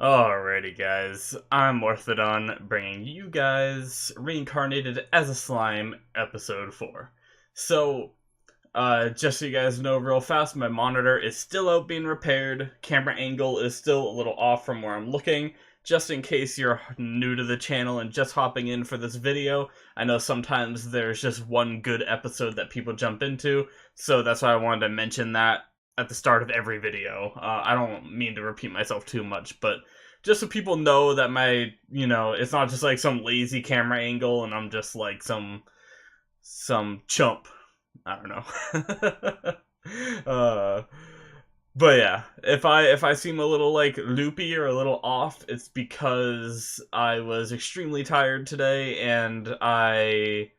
Alrighty, guys. I'm Morthadon, bringing you guys Reincarnated as a Slime, Episode 4. So, just so you guys know real fast, my monitor is still out being repaired. Camera angle is still a little off from where I'm looking. Just in case you're new to the channel and just hopping in for this video, I know sometimes there's just one good episode that people jump into, so that's why I wanted to mention that at the start of every video. I don't mean to repeat myself too much, but just so people know that it's not just like some lazy camera angle and I'm just like some chump. I don't know. uh, but yeah, if I seem a little like loopy or a little off, it's because I was extremely tired today and I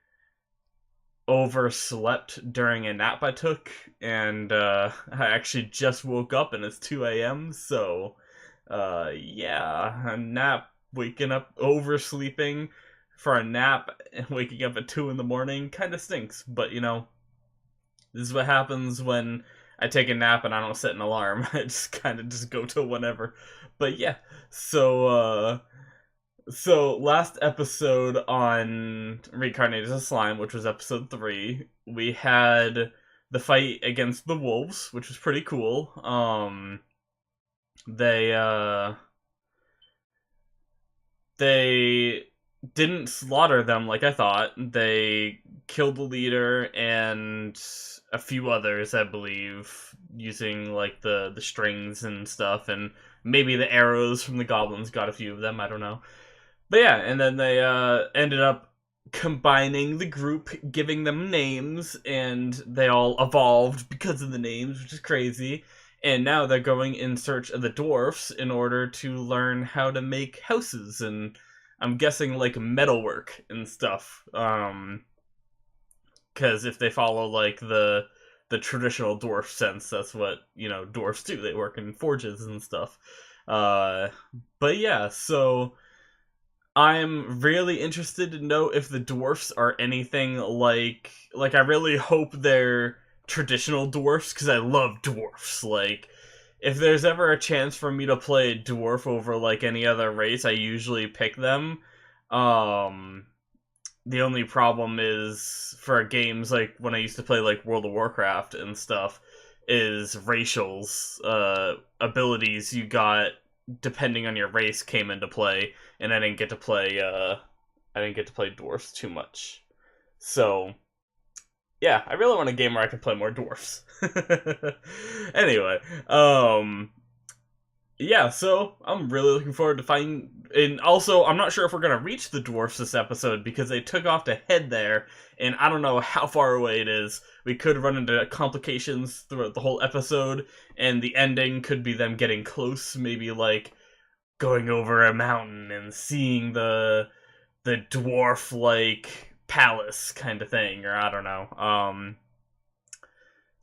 overslept during a nap I took, and I actually just woke up and it's 2 a.m. So, yeah, a nap, waking up, oversleeping for a nap, and waking up at 2 in the morning kind of stinks. But this is what happens when I take a nap and I don't set an alarm. I just kind of just go to whenever. But yeah, so last episode on Reincarnated as a Slime, which was episode 3, we had the fight against the wolves, which was pretty cool. They they didn't slaughter them like I thought. They killed the leader and a few others, I believe, using like the strings and stuff, and maybe the arrows from the goblins got a few of them. I don't know. But yeah, and then they ended up combining the group, giving them names, and they all evolved because of the names, which is crazy. And now they're going in search of the dwarfs in order to learn how to make houses, and I'm guessing like metalwork and stuff. Because if they follow like the traditional dwarf sense, that's what dwarfs do. They work in forges and stuff. Uh, but yeah, so I'm really interested to know if the dwarfs are anything I really hope they're traditional dwarfs because I love dwarfs. Like if there's ever a chance for me to play a dwarf over like any other race, I usually pick them. Um the only problem is for games like when I used to play like World of Warcraft and stuff is racials abilities you got depending on your race came into play, and I didn't get to play dwarfs too much. So yeah, I really want a game where I can play more dwarfs. Anyway, yeah, so I'm really looking forward to finding. And also, I'm not sure if we're gonna reach the dwarfs this episode because they took off to head there, and I don't know how far away it is. We could run into complications throughout the whole episode, and the ending could be them getting close, maybe like going over a mountain and seeing the dwarf like palace kind of thing, or I don't know.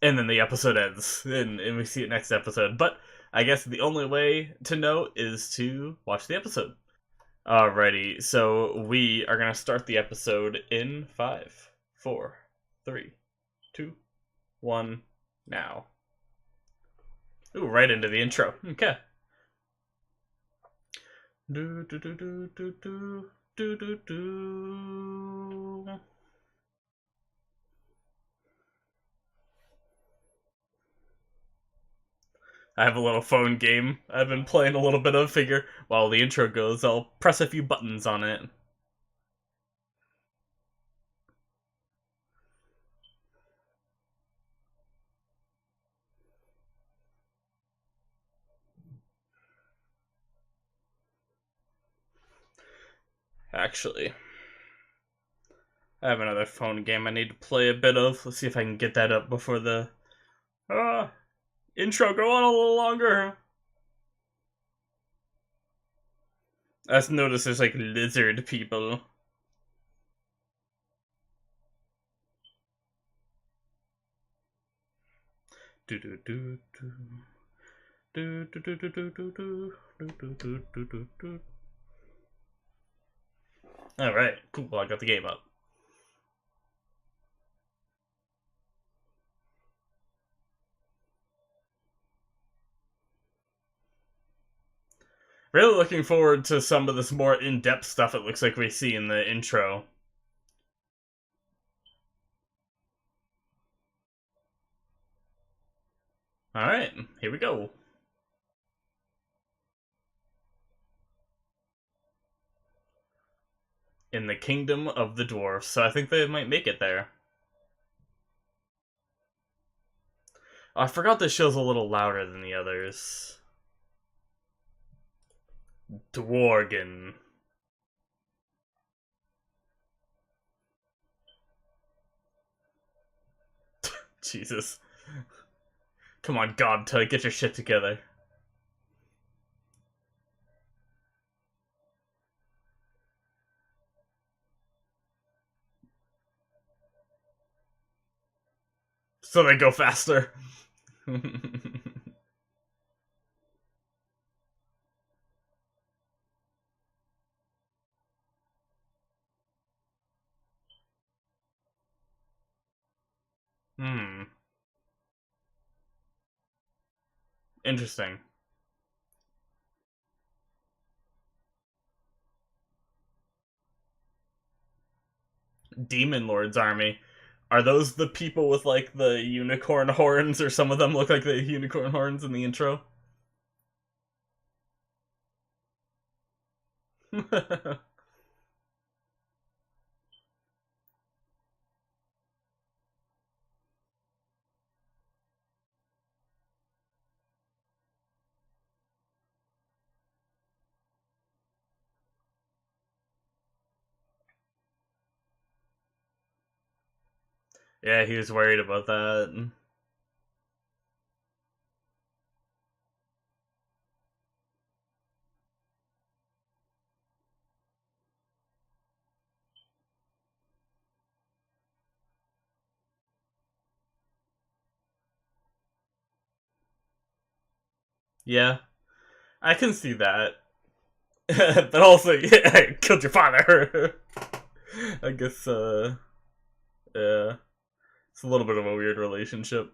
And then the episode ends, and we see it next episode. But I guess the only way to know is to watch the episode. Alrighty, so we are gonna start the episode in 5, 4, 3, 2, 1, now. Ooh, right into the intro. Okay. Do do do do do do do do do. I have a little phone game I've been playing a little bit of. Figure while the intro goes, I'll press a few buttons on it. Actually, I have another phone game I need to play a bit of. Let's see if I can get that up before the uh, intro go on a little longer. I just noticed there's like lizard people. Do do do do. Do do do do do do do do do do do do. All right, cool. I got the game up. Really looking forward to some of this more in-depth stuff it looks like we see in the intro. Alright, here we go. In the kingdom of the dwarves, so I think they might make it there. Oh, I forgot this show's a little louder than the others. Dworgen. Jesus. Come on, Gobta, get your shit together. So they go faster. Hmm. Interesting. Demon Lord's army. Are those the people with like the unicorn horns, or some of them look like the unicorn horns in the intro? Yeah, he was worried about that. Yeah, I can see that. But also, yeah, I killed your father. I guess, yeah. It's a little bit of a weird relationship.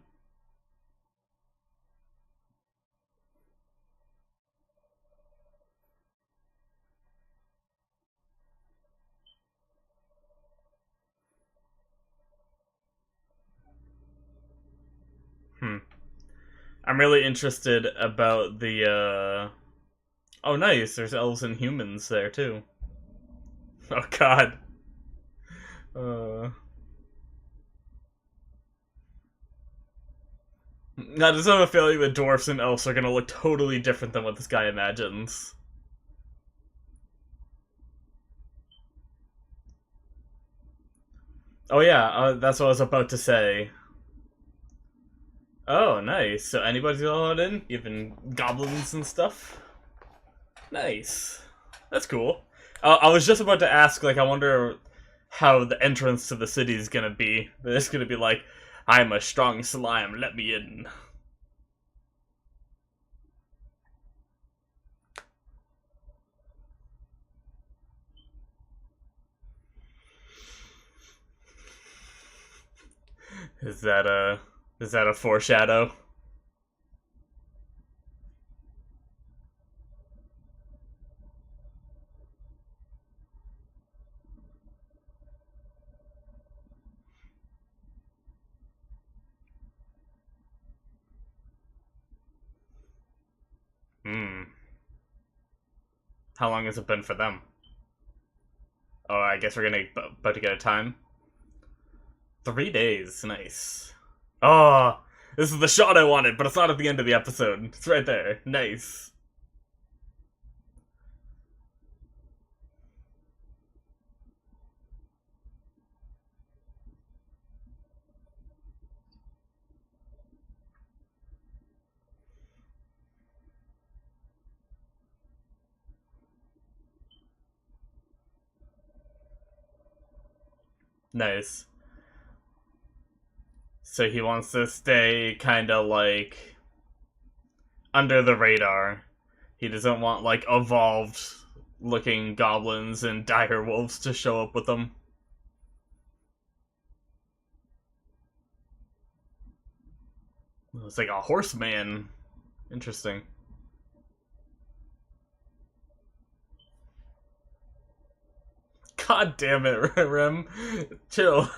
Hmm. I'm really interested about the, Oh, nice, there's elves and humans there, too. Oh, God. Uh... I just have a feeling the dwarfs and elves are gonna look totally different than what this guy imagines. Oh yeah, that's what I was about to say. Oh, nice. So anybody's allowed in? Even goblins and stuff? Nice. That's cool. I was just about to ask, like, I wonder how the entrance to the city is gonna be. It's gonna be like, I'm a strong slime, let me in. Is that a foreshadow? Hmm. How long has it been for them? Oh, I guess we're gonna about to get a time. 3 days. Nice. Oh, this is the shot I wanted, but it's not at the end of the episode. It's right there. Nice. Nice. So he wants to stay kind of like under the radar. He doesn't want like evolved looking goblins and dire wolves to show up with them. It's like a horseman. Interesting. God damn it, Rem. Chill.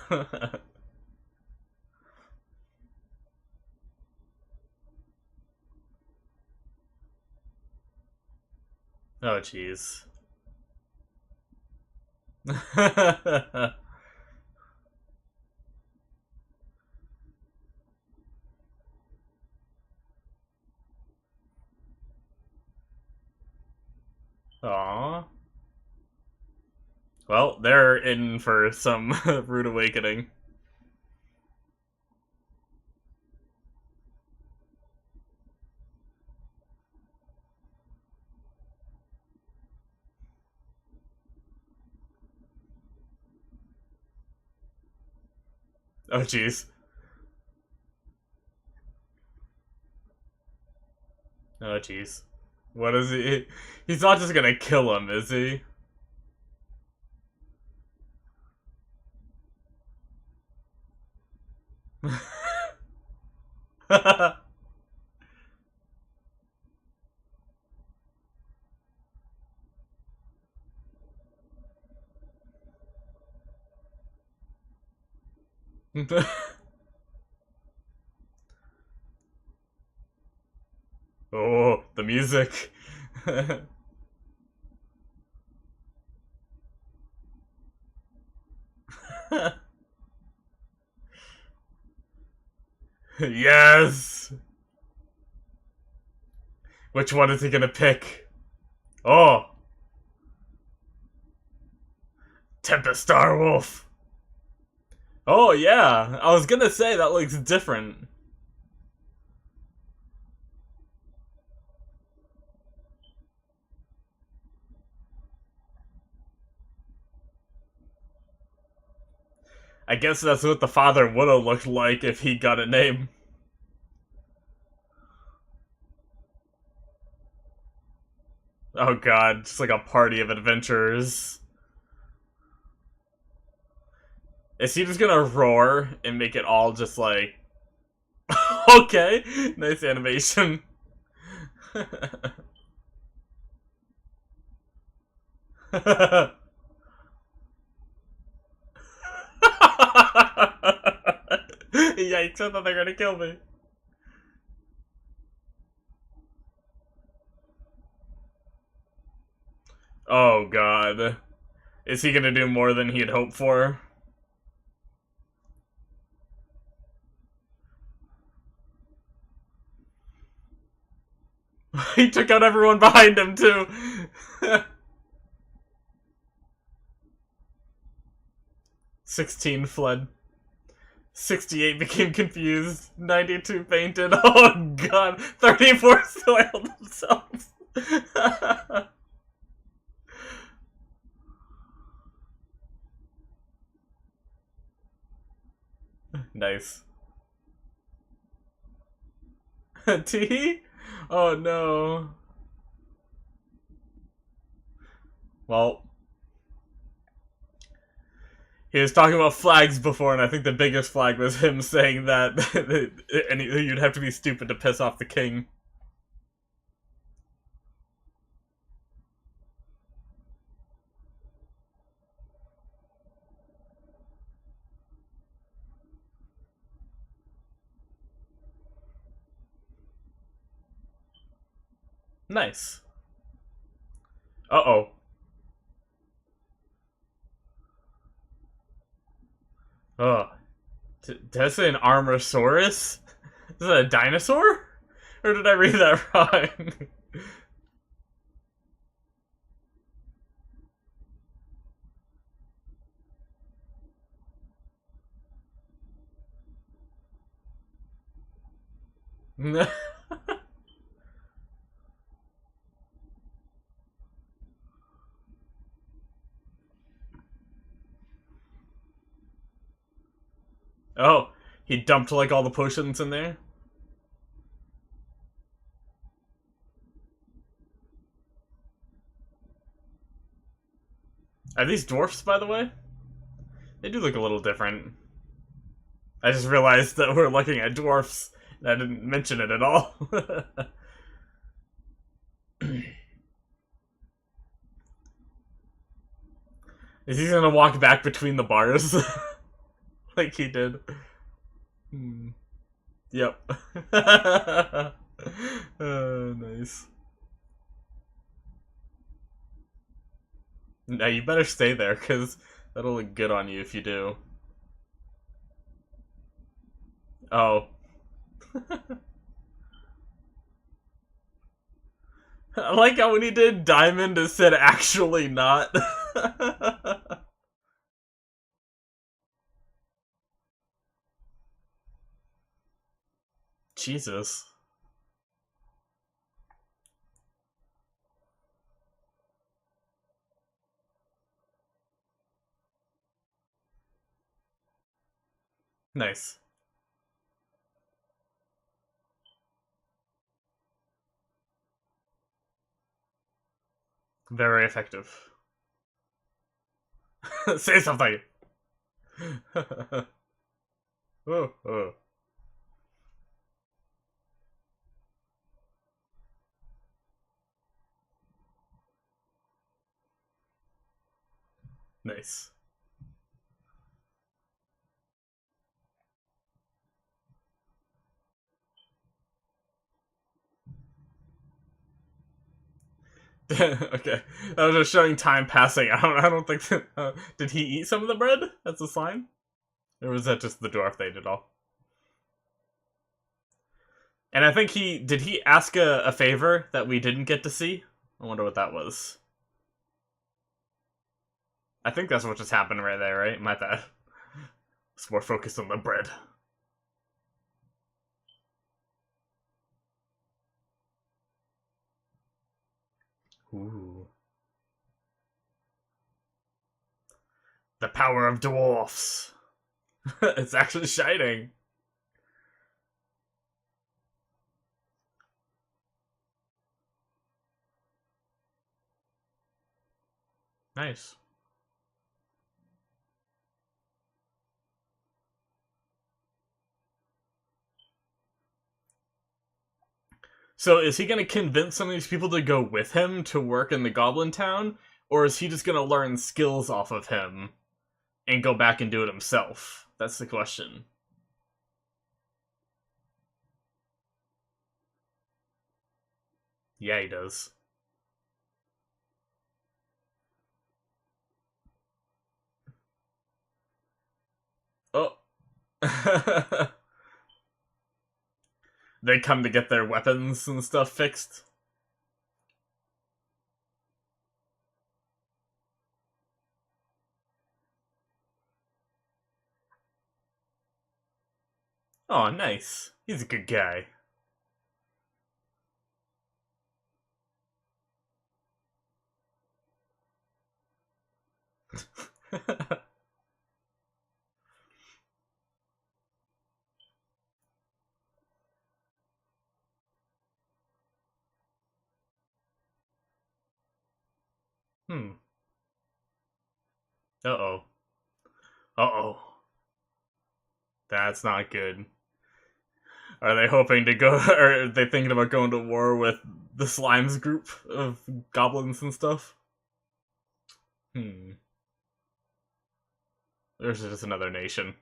Oh, jeez. Aww. Well, they're in for some rude awakening. Oh, jeez. Oh, jeez. What is he? He's not just gonna kill him, is he? Oh, the music. Yes! Which one is he gonna pick? Oh! Tempest Star Wolf! Oh, yeah! I was gonna say that looks different. I guess that's what the father would have looked like if he got a name. Oh god, just like a party of adventurers. Is he just gonna roar and make it all just like... Okay, nice animation. Yikes, I thought they were gonna kill me. Oh god. Is he gonna do more than he had hoped for? He took out everyone behind him, too. 16 fled. 68 became confused. 92 fainted. Oh god. 34 soiled themselves. Nice. T? Oh no. Well, he was talking about flags before, and I think the biggest flag was him saying that and you'd have to be stupid to piss off the king. Nice. Uh-oh. Oh. Did I say an Armosaurus? Is that a dinosaur? Or did I read that wrong? Oh, he dumped like all the potions in there? Are these dwarfs, by the way? They do look a little different. I just realized that we're looking at dwarfs, and I didn't mention it at all. Is he gonna walk back between the bars? Like he did? Hmm. Yep. Nice. Now you better stay there, because that'll look good on you if you do. Oh. I like how when he did Diamond, it said actually not. Jesus. Nice. Very effective. Say something! Oh, oh. Nice. Okay. I was just showing time passing. I don't think that, did he eat some of the bread? That's a sign? Or was that just the dwarf that ate it all? And I think did he ask a favor that we didn't get to see? I wonder what that was. I think that's what just happened right there, right? My bad. It's more focused on the bread. Ooh. The power of dwarfs. It's actually shining. Nice. So is he gonna convince some of these people to go with him to work in the Goblin Town? Or is he just gonna learn skills off of him and go back and do it himself? That's the question. Yeah, he does. Oh. They come to get their weapons and stuff fixed. Oh, nice. He's a good guy. Hmm. Uh-oh. Uh-oh. That's not good. Are they hoping to go, or are they thinking about going to war with the Slimes group of goblins and stuff? Hmm. There's just another nation.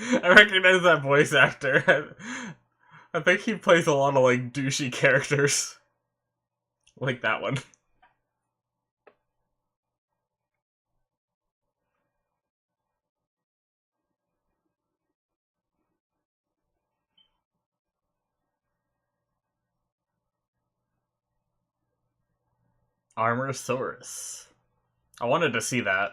I recognize that voice actor. I think he plays a lot of, like, douchey characters. Like that one. Armorosaurus. I wanted to see that.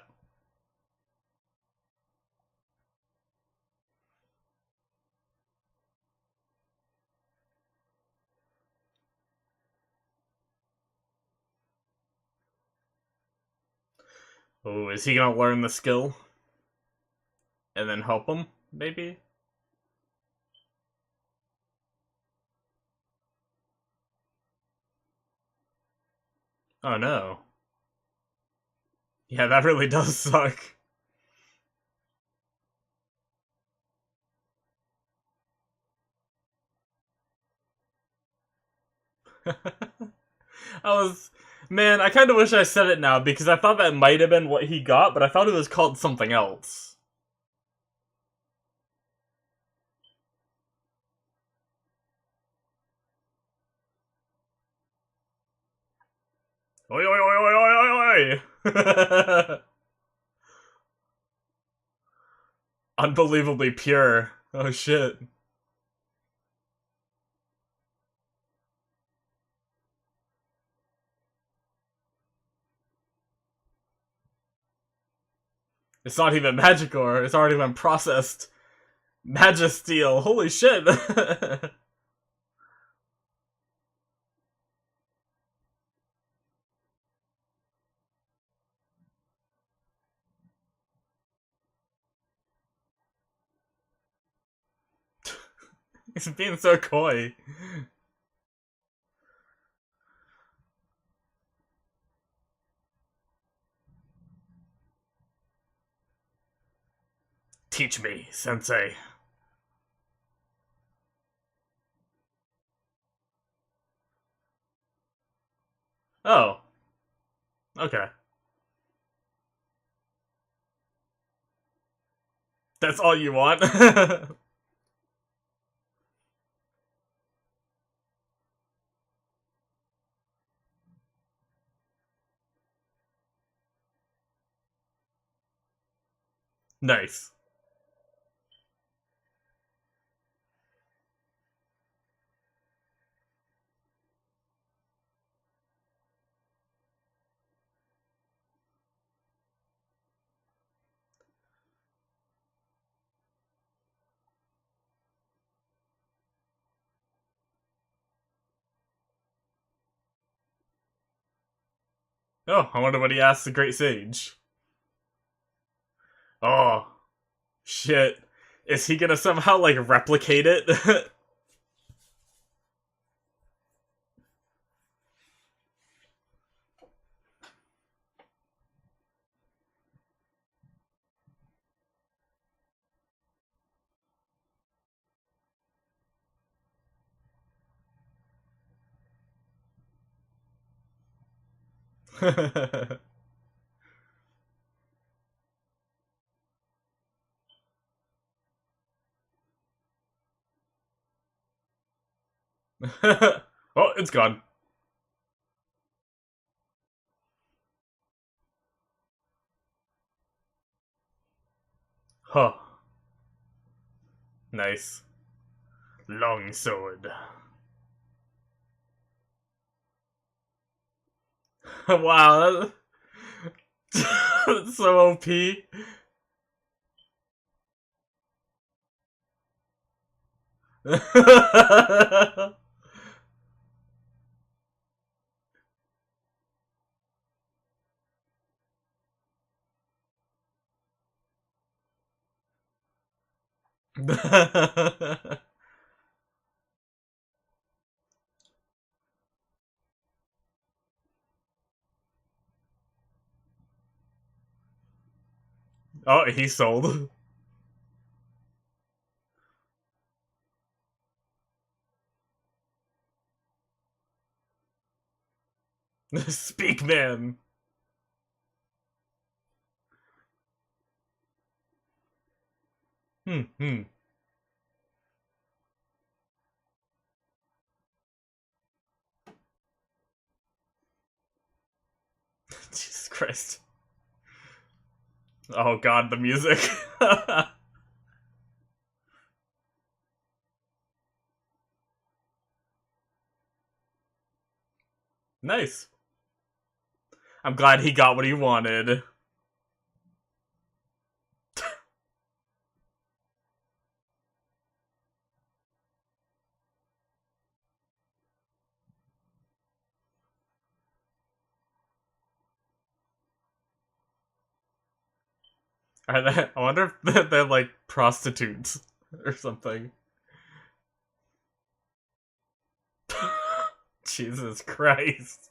Oh, is he gonna learn the skill? And then help him, maybe? Oh no. Yeah, that really does suck. I was... Man, I kind of wish I said it now, because I thought that might have been what he got, but I thought it was called something else. Oi, oi, oi, oi, oi, oi, oi! Unbelievably pure. Oh shit. It's not even Magicor, it's already been processed. Magisteel, holy shit! He's being so coy. Teach me, sensei. Oh, okay. That's all you want? Nice. Oh, I wonder what he asked the Great Sage. Oh, shit. Is he gonna somehow, like, replicate it? Oh, it's gone. Huh. Nice. Long sword. Wow, that's so OP. Oh, he sold. Speak, man. Hmm. Jesus Christ. Oh god, the music. Nice. I'm glad he got what he wanted. I wonder if they're like prostitutes or something. Jesus Christ.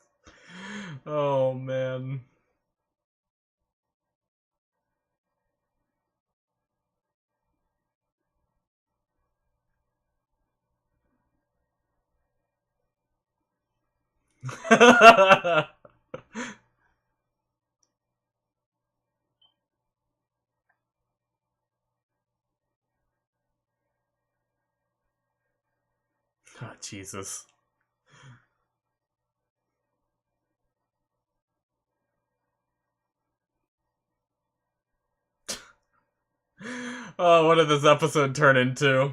Oh man. Oh, Jesus. Oh, what did this episode turn into?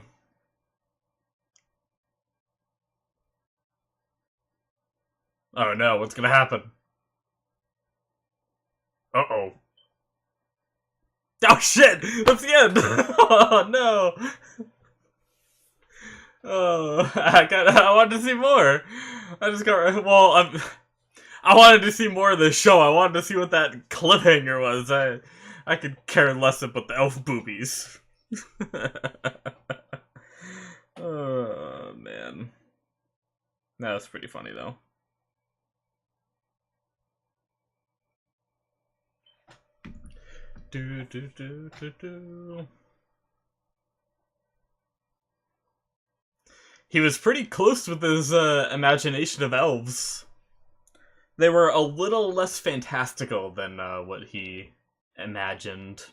Oh no, what's gonna happen? Uh-oh. Oh shit! That's the end! Oh no! Oh, I wanted to see more. I just got, well, I wanted to see more of the show. I wanted to see what that cliffhanger was. I could care less about the elf boobies. Oh, man. That was pretty funny, though. Do, do, do, do, do. He was pretty close with his imagination of elves. They were a little less fantastical than what he imagined.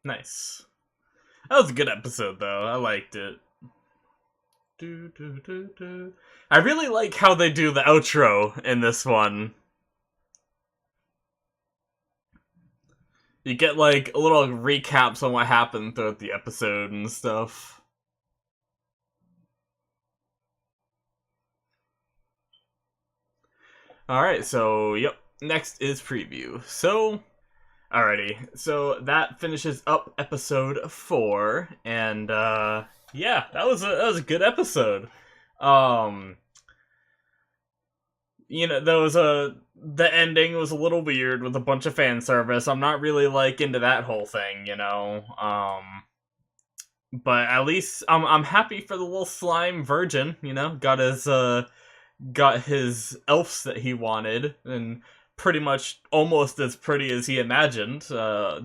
Nice. That was a good episode, though. I liked it. Do, do, do, do. I really like how they do the outro in this one. You get, like, little recaps on what happened throughout the episode and stuff. Alright, so, yep. Next is preview. So, alrighty. So, that finishes up episode 4. And, yeah, that was a good episode. You know, the ending was a little weird with a bunch of fan service. I'm not really, like, into that whole thing, you know? But at least I'm happy for the little slime virgin, you know? Got his elves that he wanted, and pretty much almost as pretty as he imagined,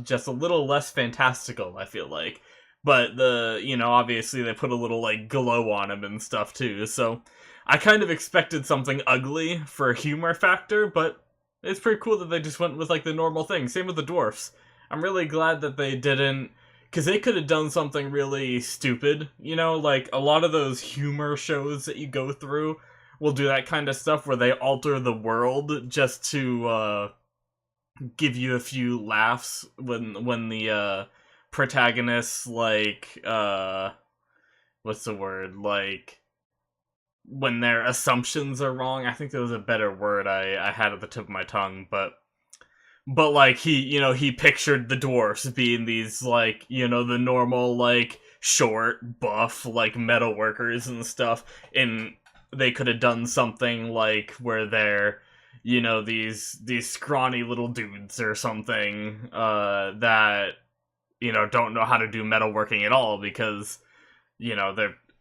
just a little less fantastical, I feel like. But obviously they put a little, like, glow on him and stuff, too, so I kind of expected something ugly for a humor factor, but it's pretty cool that they just went with, like, the normal thing. Same with the dwarfs. I'm really glad that they didn't, because they could have done something really stupid, you know? Like, a lot of those humor shows that you go through will do that kind of stuff where they alter the world just to give you a few laughs when the protagonists, like, what's the word, like, when their assumptions are wrong. I think there was a better word I had at the tip of my tongue, but like, he pictured the dwarfs being these, like, the normal, like, short, buff, like, metal workers and stuff, and they could have done something like where they're, these scrawny little dudes or something, that, don't know how to do metalworking at all because,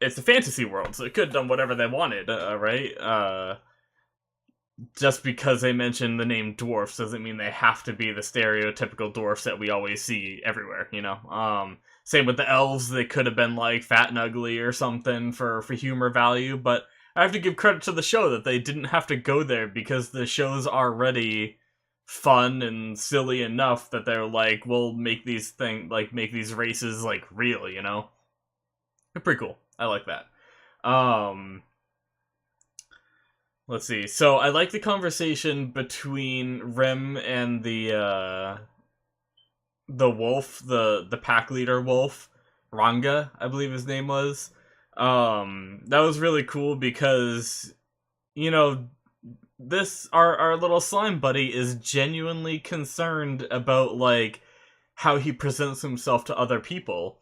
it's a fantasy world, so they could have done whatever they wanted, right? Just because they mention the name dwarfs doesn't mean they have to be the stereotypical dwarfs that we always see everywhere, Same with the elves, they could have been, like, fat and ugly or something for humor value, but I have to give credit to the show that they didn't have to go there because the show's already fun and silly enough that they're like, we'll make make these races, like, real, They're pretty cool. I like that. Let's see. So I like the conversation between Rim and the wolf, the pack leader wolf, Ranga, I believe his name was. That was really cool because, this our little slime buddy is genuinely concerned about, like, how he presents himself to other people,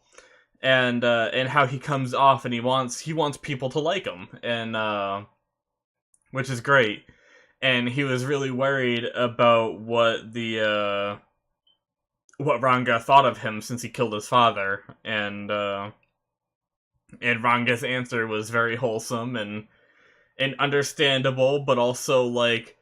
and how he comes off, and he wants people to like him, and which is great. And he was really worried about what Ranga thought of him since he killed his father, and And Ranga's answer was very wholesome and understandable, but also like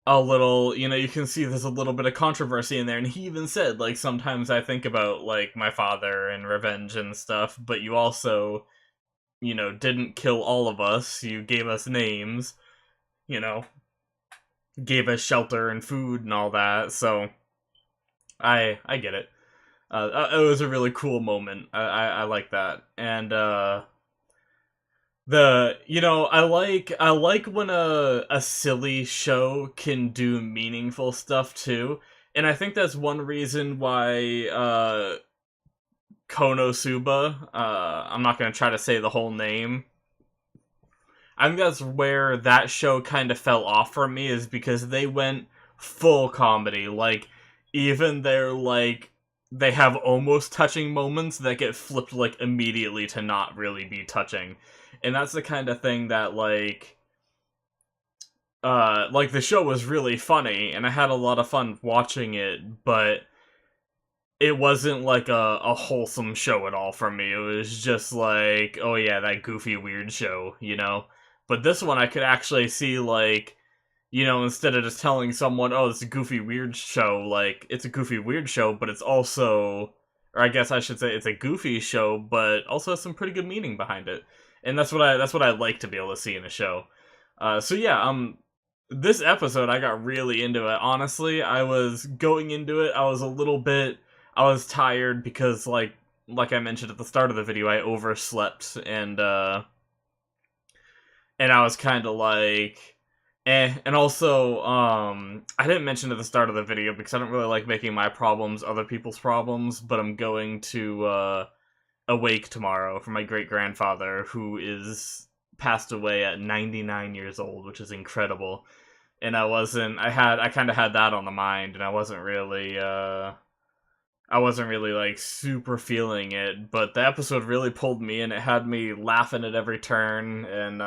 a little, you can see there's a little bit of controversy in there. And he even said, like, sometimes I think about like my father and revenge and stuff, but you also, didn't kill all of us. You gave us names, you know, gave us shelter and food and all that. So I get it. It was a really cool moment. I like that. And I like when a silly show can do meaningful stuff too. And I think that's one reason why Konosuba, I'm not gonna try to say the whole name. I think that's where that show kind of fell off for me, is because they went full comedy. Like, even they have almost touching moments that get flipped, like, immediately to not really be touching. And that's the kind of thing that, like, the show was really funny, and I had a lot of fun watching it, but it wasn't like a wholesome show at all for me. It was just like, oh yeah, that goofy weird show, you know? But this one I could actually see, like, instead of just telling someone, oh, it's a goofy weird show, like, it's a goofy weird show, but it's also, or I guess I should say it's a goofy show, but also has some pretty good meaning behind it. And that's what I like to be able to see in a show. So yeah, this episode I got really into it. Honestly, I was going into it, I was tired because like I mentioned at the start of the video, I overslept and I was kind of like, and also, I didn't mention at the start of the video because I don't really like making my problems other people's problems, but I'm going to, awake tomorrow for my great-grandfather, who is passed away at 99 years old, which is incredible. And I kind of had that on the mind, and I wasn't really like super feeling it, but the episode really pulled me in. It had me laughing at every turn, and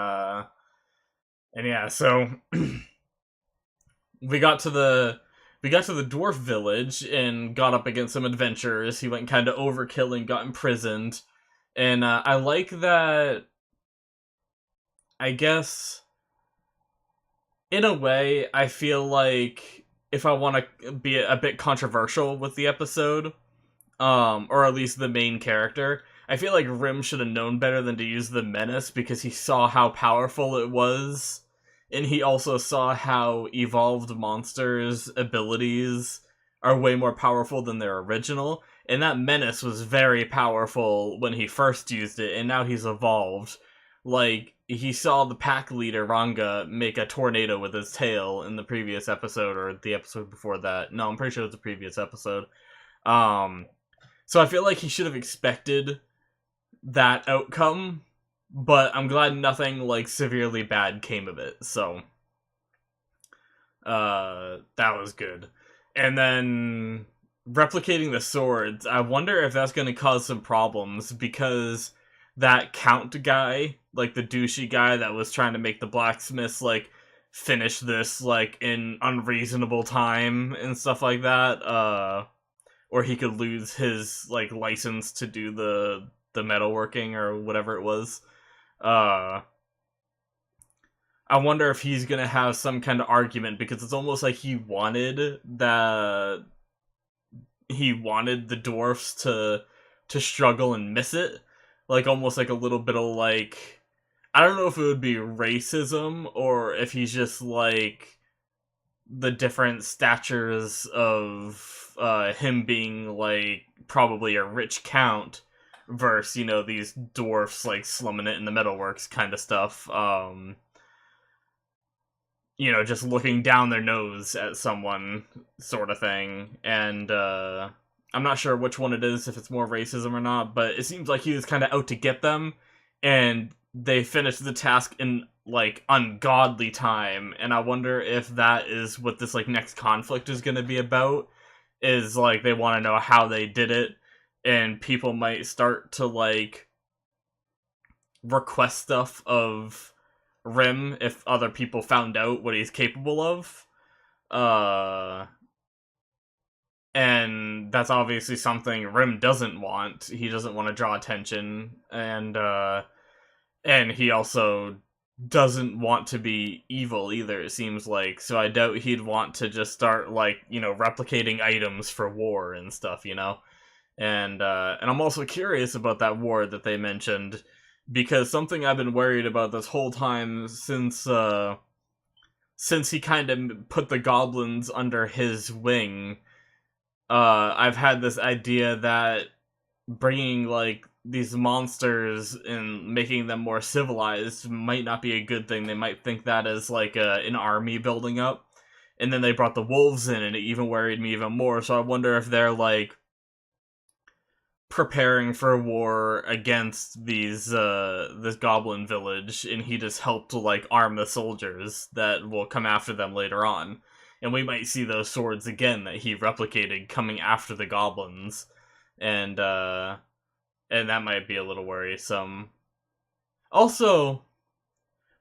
yeah, so we got to the dwarf village and got up against some adventurers. He went kind of overkill and got imprisoned, and I like that. I guess in a way, I feel like if I want to be a bit controversial with the episode, or at least the main character, I feel like Rim should have known better than to use the menace, because he saw how powerful it was, and he also saw how evolved monsters' abilities are way more powerful than their original, and that menace was very powerful when he first used it, and now he's evolved. Like, he saw the pack leader, Ranga, make a tornado with his tail in the previous episode, or the episode before that. No, I'm pretty sure it was the previous episode. Um, so I feel like he should have expected that outcome, but I'm glad nothing, like, severely bad came of it, so that was good. And then replicating the swords, I wonder if that's going to cause some problems, because that Count guy, like the douchey guy that was trying to make the blacksmiths, like, finish this, like, in unreasonable time and stuff like that, or he could lose his, like, license to do the metalworking or whatever it was. Uh, I wonder if he's gonna have some kind of argument, because it's almost like he wanted the dwarfs to struggle and miss it, like almost like a little bit of, like, I don't know if it would be racism or if he's just like the different statures of him being like probably a rich count versus these dwarfs like slumming it in the metalworks kind of stuff. Just looking down their nose at someone, sort of thing. And I'm not sure which one it is, if it's more racism or not, but it seems like he was kind of out to get them, and they finished the task in, like, ungodly time. And I wonder if that is what this, like, next conflict is going to be about, is, like, they want to know how they did it, and people might start to, like, request stuff of Rim if other people found out what he's capable of. Uh, and that's obviously something Rim doesn't want. He doesn't want to draw attention, and he also doesn't want to be evil either, it seems like. So I doubt he'd want to just start, like, you know, replicating items for war and stuff, you know? And I'm also curious about that war that they mentioned, because something I've been worried about this whole time since he kind of put the goblins under his wing. I've had this idea that bringing, like, these monsters and making them more civilized might not be a good thing. They might think that as, like, an army building up. And then they brought the wolves in, and it even worried me even more. So I wonder if they're, like, preparing for war against this goblin village, and he just helped to, like, arm the soldiers that will come after them later on. And we might see those swords again that he replicated coming after the goblins. And that might be a little worrisome. Also,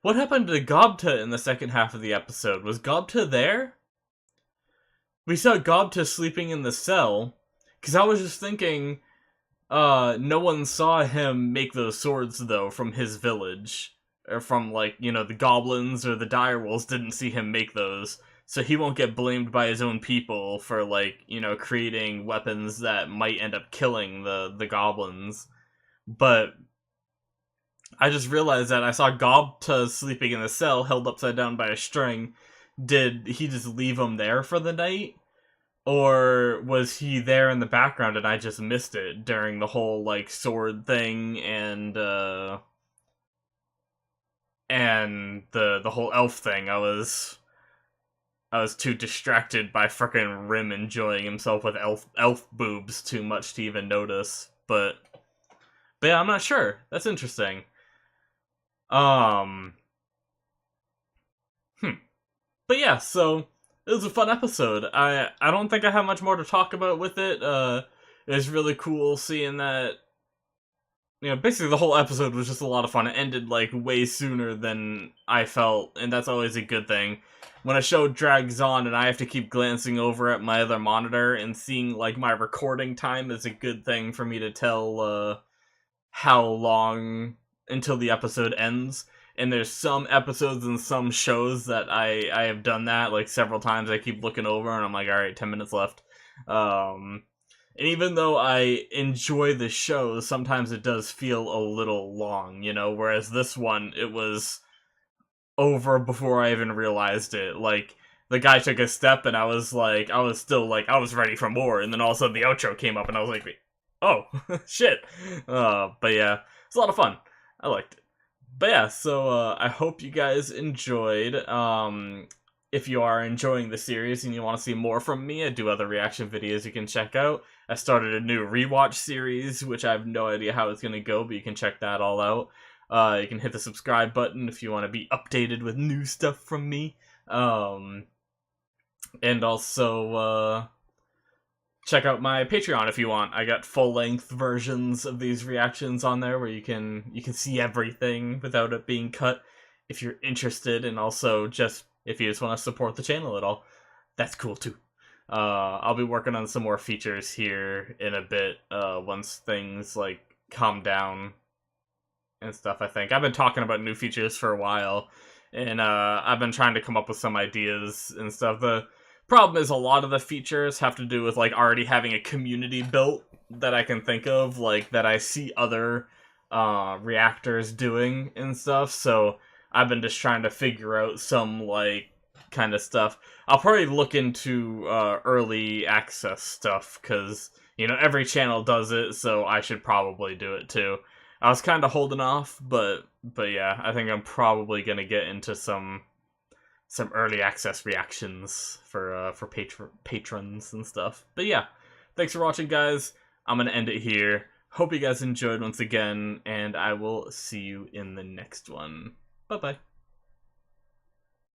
what happened to Gobta in the second half of the episode? Was Gobta there? We saw Gobta sleeping in the cell, because I was just thinking, no one saw him make those swords, though, from his village. Or from, like, you know, the goblins or the direwolves didn't see him make those. So he won't get blamed by his own people for, like, you know, creating weapons that might end up killing the goblins. But I just realized that I saw Gobta sleeping in a cell, held upside down by a string. Did he just leave him there for the night? Or was he there in the background and I just missed it during the whole, like, sword thing and the whole elf thing? I was too distracted by frickin' Rim enjoying himself with elf boobs too much to even notice. But yeah, I'm not sure. That's interesting. But yeah, so it was a fun episode. I don't think I have much more to talk about with it. It was really cool seeing that. You know, basically the whole episode was just a lot of fun. It ended, like, way sooner than I felt, and that's always a good thing. When a show drags on and I have to keep glancing over at my other monitor and seeing, like, my recording time is a good thing for me to tell, how long until the episode ends. And there's some episodes and some shows that I have done that, like, several times. I keep looking over and I'm like, alright, 10 minutes left. And even though I enjoy the show, sometimes it does feel a little long, you know? Whereas this one, it was over before I even realized it. Like, the guy took a step and I was ready for more. And then all of a sudden the outro came up and I was like, oh, shit. But yeah, it's a lot of fun. I liked it. But yeah, so I hope you guys enjoyed. If you are enjoying the series and you want to see more from me, I do other reaction videos you can check out. I started a new rewatch series, which I have no idea how it's going to go, but you can check that all out. You can hit the subscribe button if you want to be updated with new stuff from me. And also, check out my Patreon if you want. I got full-length versions of these reactions on there where you can see everything without it being cut if you're interested, and also just if you just want to support the channel at all. That's cool too. I'll be working on some more features here in a bit, once things, like, calm down and stuff, I think. I've been talking about new features for a while, and I've been trying to come up with some ideas and stuff. The problem is a lot of the features have to do with, like, already having a community built that I can think of, like, that I see other reactors doing and stuff, so I've been just trying to figure out some, like, kind of stuff. I'll probably look into early access stuff, because, you know, every channel does it, so I should probably do it too. I was kind of holding off, but yeah, I think I'm probably gonna get into some early access reactions for patrons and stuff. But yeah, thanks for watching, guys. I'm gonna end it here. Hope you guys enjoyed once again, and I will see you in the next one. Bye-bye.